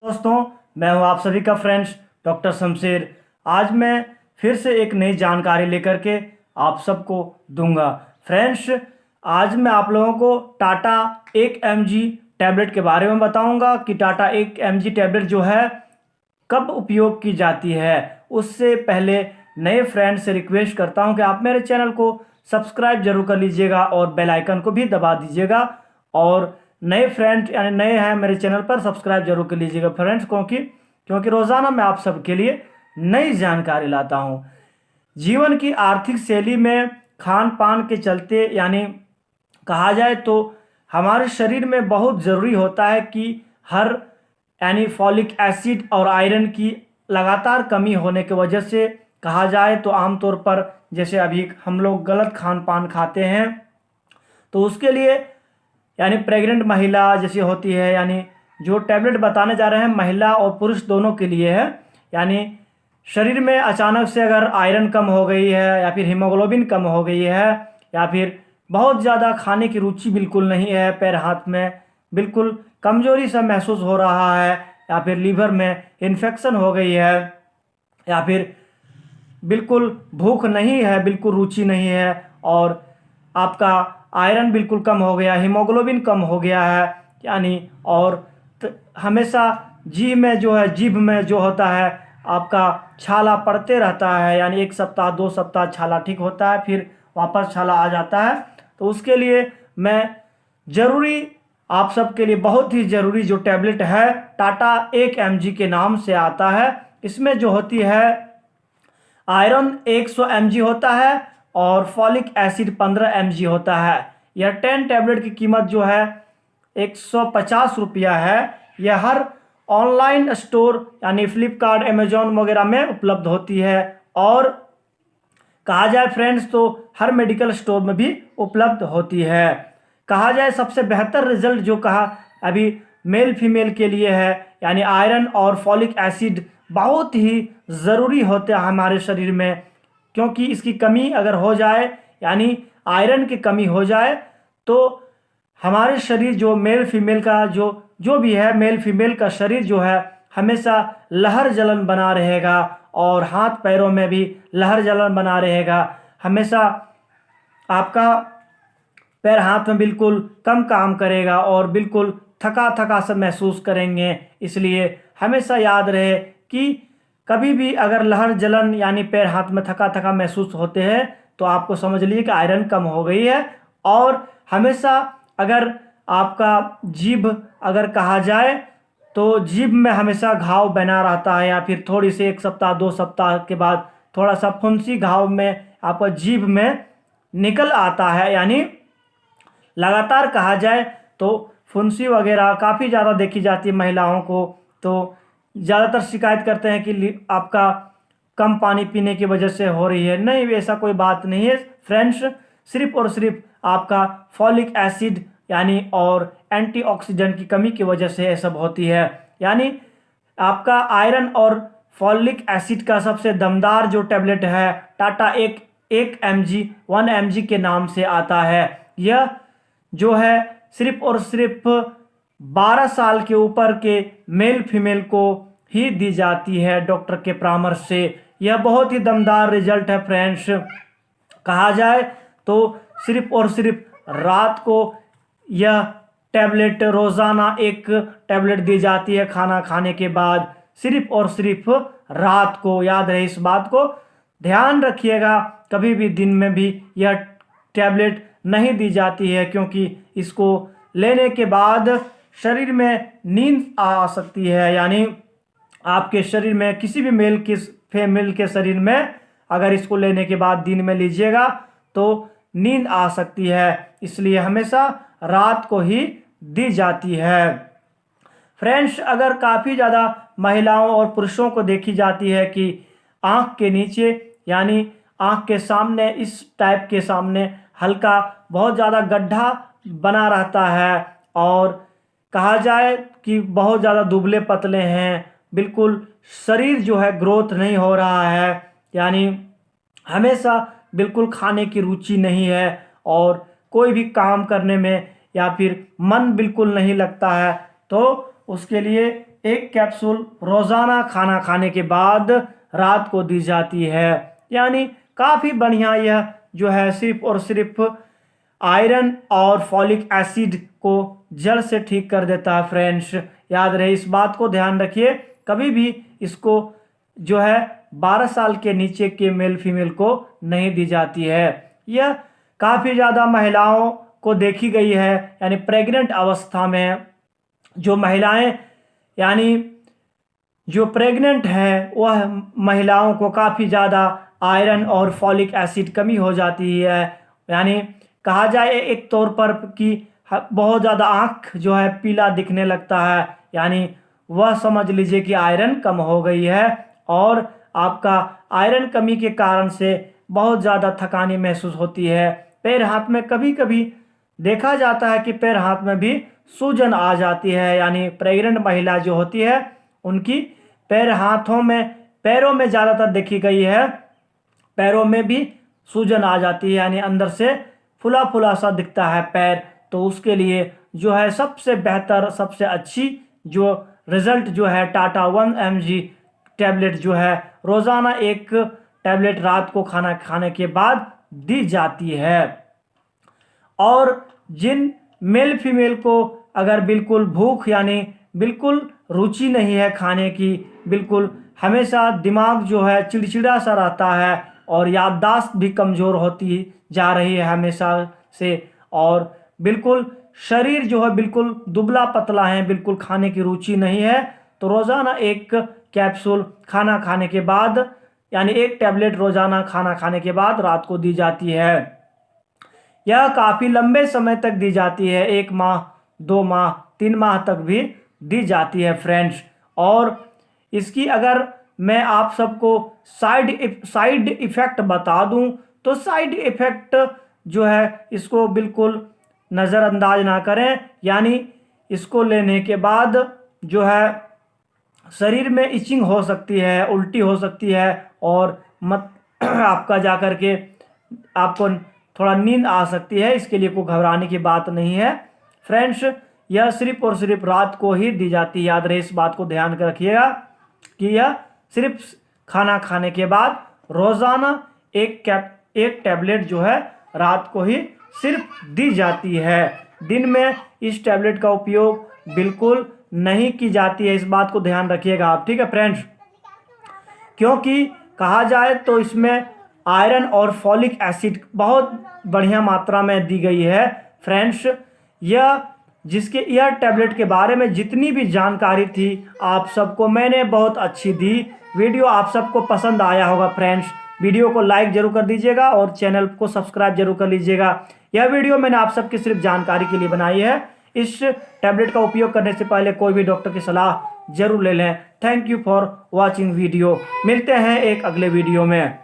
दोस्तों, मैं हूं आप सभी का फ्रेंड्स डॉक्टर शमशेर। आज मैं फिर से एक नई जानकारी लेकर के आप सबको दूंगा। फ्रेंड्स, आज मैं आप लोगों को टाटा 1 mg टैबलेट के बारे में बताऊंगा कि टाटा 1 mg टैबलेट जो है कब उपयोग की जाती है। उससे पहले नए फ्रेंड्स से रिक्वेस्ट करता हूं कि आप मेरे चैनल को सब्सक्राइब जरूर कर लीजिएगा और बेल आइकन को भी दबा दीजिएगा। और नए फ्रेंड यानी नए हैं मेरे चैनल पर, सब्सक्राइब जरूर कर लीजिएगा फ्रेंड्स, क्योंकि रोज़ाना मैं आप सबके लिए नई जानकारी लाता हूं। जीवन की आर्थिक शैली में खान पान के चलते यानी कहा जाए तो हमारे शरीर में बहुत ज़रूरी होता है कि हर यानी फॉलिक एसिड और आयरन की लगातार कमी होने की वजह से कहा जाए तो आमतौर पर जैसे अभी हम लोग गलत खान पान खाते हैं, तो उसके लिए यानी प्रेग्नेंट महिला जैसी होती है, यानी जो टैबलेट बताने जा रहे हैं महिला और पुरुष दोनों के लिए है। यानी शरीर में अचानक से अगर आयरन कम हो गई है या फिर हीमोग्लोबिन कम हो गई है या फिर बहुत ज़्यादा खाने की रुचि बिल्कुल नहीं है, पैर हाथ में बिल्कुल कमजोरी सा महसूस हो रहा है, या फिर लीवर में इन्फेक्शन हो गई है, या फिर बिल्कुल भूख नहीं है, बिल्कुल रुचि नहीं है, और आपका आयरन बिल्कुल कम हो गया, हीमोग्लोबिन कम हो गया है, यानी और हमेशा जीभ में जो होता है आपका छाला पड़ते रहता है, यानी 1 सप्ताह 2 सप्ताह छाला ठीक होता है, फिर वापस छाला आ जाता है। तो उसके लिए मैं ज़रूरी आप सबके लिए बहुत ही ज़रूरी जो टैबलेट है टाटा 1 mg के नाम से आता है। इसमें जो होती है आयरन 100 mg होता है और फॉलिक एसिड 15 mg होता है। यह 10 टैबलेट की कीमत जो है 150 रुपया है। यह हर ऑनलाइन स्टोर यानी फ्लिपकार्ट, अमेजॉन वगैरह में उपलब्ध होती है, और कहा जाए फ्रेंड्स तो हर मेडिकल स्टोर में भी उपलब्ध होती है। कहा जाए सबसे बेहतर रिजल्ट जो कहा अभी मेल फीमेल के लिए है, यानी आयरन और फॉलिक एसिड बहुत ही ज़रूरी होते हैं हमारे शरीर में, क्योंकि इसकी कमी अगर हो जाए यानी आयरन की कमी हो जाए तो हमारे शरीर जो मेल फीमेल का जो भी है, मेल फीमेल का शरीर जो है हमेशा लहर जलन बना रहेगा, और हाथ पैरों में भी लहर जलन बना रहेगा। हमेशा आपका पैर हाथ में बिल्कुल कम काम करेगा और बिल्कुल थका थका सा महसूस करेंगे। इसलिए हमेशा याद रहे कि कभी भी अगर लहर जलन यानी पैर हाथ में थका थका महसूस होते हैं तो आपको समझ लीजिए कि आयरन कम हो गई है। और हमेशा अगर आपका जीभ अगर कहा जाए तो जीभ में हमेशा घाव बना रहता है, या फिर थोड़ी सी 1 सप्ताह 2 सप्ताह के बाद थोड़ा सा फुंसी घाव में आपका जीभ में निकल आता है, यानी लगातार कहा जाए तो फुंसी वगैरह काफ़ी ज़्यादा देखी जाती है महिलाओं को। तो ज़्यादातर शिकायत करते हैं कि आपका कम पानी पीने की वजह से हो रही है। नहीं, ऐसा कोई बात नहीं है फ्रेंड्स, सिर्फ और सिर्फ आपका फॉलिक एसिड यानी और एंटीऑक्सीडेंट की कमी की वजह से ये सब होती है। यानी आपका आयरन और फॉलिक एसिड का सबसे दमदार जो टैबलेट है टाटा 1 mg 1 mg के नाम से आता है। यह जो है सिर्फ और सिर्फ 12 साल के ऊपर के मेल फीमेल को ही दी जाती है डॉक्टर के परामर्श से। यह बहुत ही दमदार रिजल्ट है फ्रेंड्स। कहा जाए तो सिर्फ और सिर्फ रात को यह टैबलेट रोज़ाना 1 टैबलेट दी जाती है खाना खाने के बाद, सिर्फ और सिर्फ रात को। याद रहे इस बात को, ध्यान रखिएगा, कभी भी दिन में भी यह टैबलेट नहीं दी जाती है, क्योंकि इसको लेने के बाद शरीर में नींद आ सकती है। यानी आपके शरीर में किसी भी फीमेल के शरीर में अगर इसको लेने के बाद दिन में लीजिएगा तो नींद आ सकती है, इसलिए हमेशा रात को ही दी जाती है। फ्रेंड्स, अगर काफ़ी ज़्यादा महिलाओं और पुरुषों को देखी जाती है कि आँख के नीचे यानी आँख के सामने इस टाइप के सामने हल्का बहुत ज़्यादा गड्ढा बना रहता है, और कहा जाए कि बहुत ज़्यादा दुबले पतले हैं, बिल्कुल शरीर जो है ग्रोथ नहीं हो रहा है, यानी हमेशा बिल्कुल खाने की रुचि नहीं है और कोई भी काम करने में या फिर मन बिल्कुल नहीं लगता है, तो उसके लिए एक कैप्सूल रोज़ाना खाना खाने के बाद रात को दी जाती है। यानी काफ़ी बढ़िया यह जो है सिर्फ और सिर्फ आयरन और फॉलिक एसिड को जड़ से ठीक कर देता है। फ्रेंड्स याद रहे, इस बात को ध्यान रखिए, कभी भी इसको जो है 12 साल के नीचे के मेल फीमेल को नहीं दी जाती है। यह काफ़ी ज़्यादा महिलाओं को देखी गई है, यानी प्रेग्नेंट अवस्था में जो महिलाएं यानी जो प्रेग्नेंट है वह महिलाओं को काफ़ी ज़्यादा आयरन और फॉलिक एसिड कमी हो जाती है। यानी कहा जाए एक तौर पर कि बहुत ज़्यादा आँख जो है पीला दिखने लगता है, यानी वह समझ लीजिए कि आयरन कम हो गई है और आपका आयरन कमी के कारण से बहुत ज़्यादा थकानी महसूस होती है। पैर हाथ में कभी कभी देखा जाता है कि पैर हाथ में भी सूजन आ जाती है, यानी प्रेग्नेंट महिला जो होती है उनकी पैरों में ज़्यादातर देखी गई है, पैरों में भी सूजन आ जाती है, यानी अंदर से फुला फुला सा दिखता है पैर। तो उसके लिए जो है सबसे बेहतर सबसे अच्छी जो रिजल्ट जो है टाटा 1 mg टैबलेट जो है रोज़ाना एक टैबलेट रात को खाना खाने के बाद दी जाती है। और जिन मेल फीमेल को अगर बिल्कुल भूख यानी बिल्कुल रुचि नहीं है खाने की, बिल्कुल हमेशा दिमाग जो है चिड़चिड़ा सा रहता है और याददाश्त भी कमज़ोर होती जा रही है हमेशा से, और बिल्कुल शरीर जो है बिल्कुल दुबला पतला है, बिल्कुल खाने की रुचि नहीं है, तो रोज़ाना एक कैप्सूल खाना खाने के बाद यानी एक टैबलेट रोज़ाना खाना खाने के बाद रात को दी जाती है। यह काफ़ी लंबे समय तक दी जाती है, 1 माह 2 माह 3 माह तक भी दी जाती है फ्रेंड्स। और इसकी अगर मैं आप सबको साइड इफ़ेक्ट बता दूं तो साइड इफ़ेक्ट जो है इसको बिल्कुल नज़रअंदाज ना करें, यानी इसको लेने के बाद जो है शरीर में इचिंग हो सकती है, उल्टी हो सकती है और आपका जा कर के आपको थोड़ा नींद आ सकती है। इसके लिए कोई घबराने की बात नहीं है फ्रेंड्स, यह सिर्फ और सिर्फ रात को ही दी जाती है। याद रहे, इस बात को ध्यान कर रखिएगा कि यह सिर्फ खाना खाने के बाद रोज़ाना एक टैबलेट जो है रात को ही सिर्फ दी जाती है। दिन में इस टैबलेट का उपयोग बिल्कुल नहीं की जाती है, इस बात को ध्यान रखिएगा आप, ठीक है फ्रेंड्स। क्योंकि कहा जाए तो इसमें आयरन और फॉलिक एसिड बहुत बढ़िया मात्रा में दी गई है फ्रेंड्स। यह टैबलेट के बारे में जितनी भी जानकारी थी आप सबको मैंने बहुत अच्छी दी। वीडियो आप सबको पसंद आया होगा फ्रेंड्स, वीडियो को लाइक जरूर कर दीजिएगा और चैनल को सब्सक्राइब जरूर कर लीजिएगा। यह वीडियो मैंने आप सबकी सिर्फ जानकारी के लिए बनाई है। इस टैबलेट का उपयोग करने से पहले कोई भी डॉक्टर की सलाह जरूर ले लें। Thank you for watching video. मिलते हैं एक अगले वीडियो में।